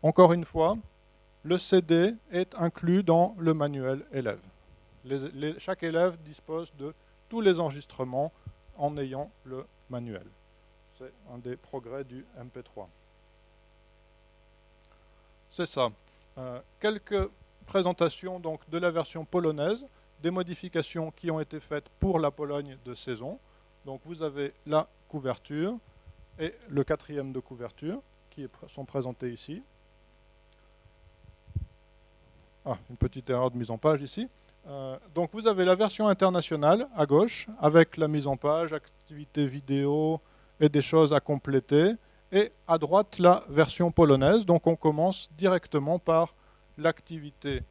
Encore une fois, le CD est inclus dans le manuel élève. Chaque élève dispose de tous les enregistrements en ayant le manuel. C'est un des progrès du MP3. C'est ça. Quelques présentations donc, de la version polonaise, des modifications qui ont été faites pour la Pologne de saison. Donc vous avez la couverture et le quatrième de couverture qui sont présentés ici. Ah, une petite erreur de mise en page ici. Donc vous avez la version internationale à gauche avec la mise en page, activité vidéo et des choses à compléter. Et à droite, la version polonaise. Donc on commence directement par l'activité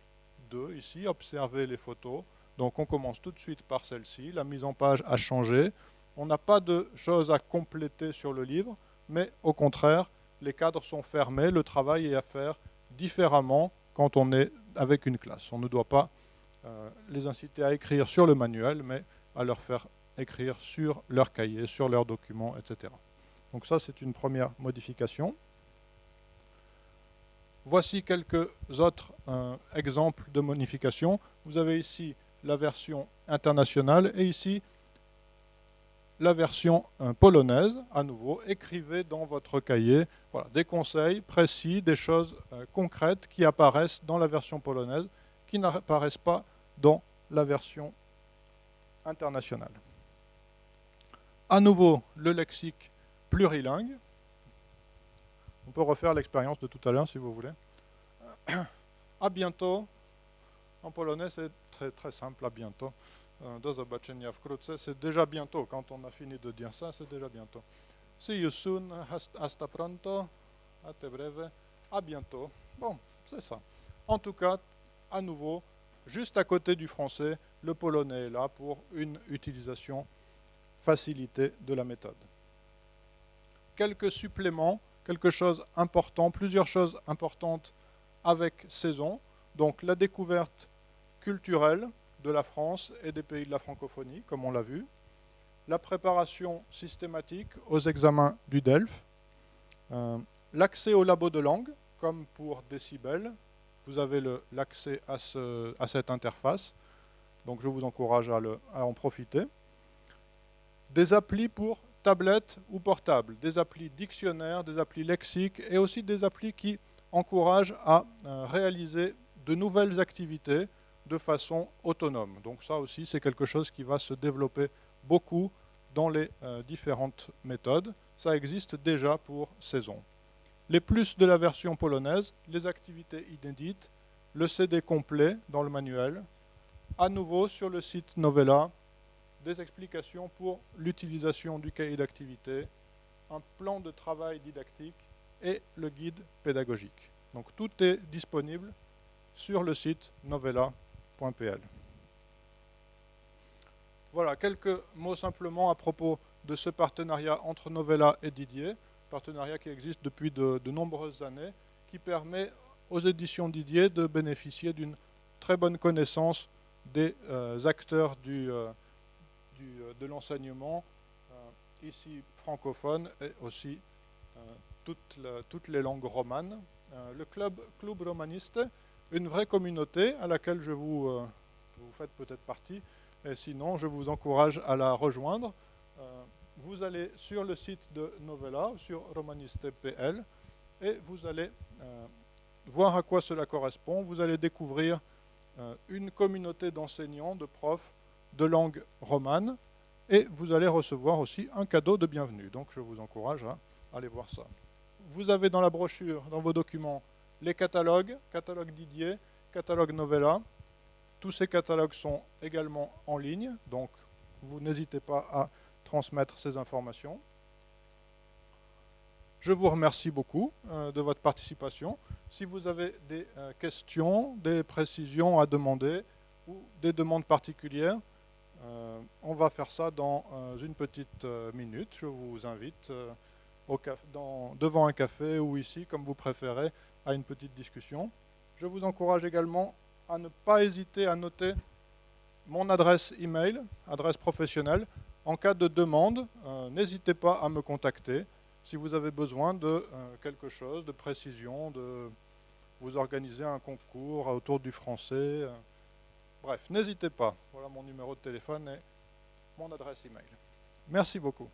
2 ici, observer les photos. Donc on commence tout de suite par celle-ci. La mise en page a changé. On n'a pas de choses à compléter sur le livre, mais au contraire, les cadres sont fermés. Le travail est à faire différemment quand on est avec une classe. On ne doit pas les inciter à écrire sur le manuel, mais à leur faire écrire sur leur cahier, sur leurs documents, etc. Donc ça, c'est une première modification. Voici quelques autres exemples de modifications. Vous avez ici la version internationale et ici la version polonaise. À nouveau, écrivez dans votre cahier des conseils précis, des choses concrètes qui apparaissent dans la version polonaise, qui n'apparaissent pas dans la version internationale. À nouveau, le lexique plurilingue. On peut refaire l'expérience de tout à l'heure si vous voulez. À bientôt. En polonais, c'est très, très simple, à bientôt. Do zobaczenia wkrótce, c'est déjà bientôt. Quand on a fini de dire ça, c'est déjà bientôt. See you soon, hasta pronto, a te breve, à bientôt. Bon, c'est ça. En tout cas, à nouveau, juste à côté du français, le polonais est là pour une utilisation facilitée de la méthode. Quelques suppléments, quelque chose important, plusieurs choses importantes avec saison. Donc la découverte culturelle de la France et des pays de la francophonie, comme on l'a vu. La préparation systématique aux examens du DELF. L'accès au labo de langue, comme pour Décibel. Vous avez l'accès à cette interface. Donc je vous encourage à en profiter. Des applis pour tablette ou portable, des applis dictionnaires, des applis lexiques et aussi des applis qui encouragent à réaliser de nouvelles activités de façon autonome. Donc ça aussi, c'est quelque chose qui va se développer beaucoup dans les différentes méthodes. Ça existe déjà pour saison. Les plus de la version polonaise, les activités inédites, le CD complet dans le manuel, à nouveau sur le site Novella, des explications pour l'utilisation du cahier d'activité, un plan de travail didactique et le guide pédagogique. Donc tout est disponible sur le site novella.pl. Voilà, quelques mots simplement à propos de ce partenariat entre Novella et Didier, partenariat qui existe depuis de nombreuses années, qui permet aux éditions Didier de bénéficier d'une très bonne connaissance des acteurs de l'enseignement, ici francophone et aussi toutes les langues romanes. Le Club Romaniste, une vraie communauté à laquelle vous faites peut-être partie, et sinon je vous encourage à la rejoindre. Vous allez sur le site de Novella, sur romaniste.pl, et vous allez voir à quoi cela correspond. Vous allez découvrir une communauté d'enseignants, de profs de langue romane, et vous allez recevoir aussi un cadeau de bienvenue. Donc je vous encourage à aller voir ça. Vous avez dans la brochure, dans vos documents, les catalogues, catalogue Didier, catalogue Novella. Tous ces catalogues sont également en ligne, donc vous n'hésitez pas à transmettre ces informations. Je vous remercie beaucoup de votre participation. Si vous avez des questions, des précisions à demander ou des demandes particulières, on va faire ça dans une petite minute. Je vous invite devant un café ou ici, comme vous préférez, à une petite discussion. Je vous encourage également à ne pas hésiter à noter mon adresse email, adresse professionnelle. En cas de demande, n'hésitez pas à me contacter si vous avez besoin de quelque chose, de précision, de vous organiser un concours autour du français. Bref, n'hésitez pas. Voilà mon numéro de téléphone et mon adresse email. Merci beaucoup.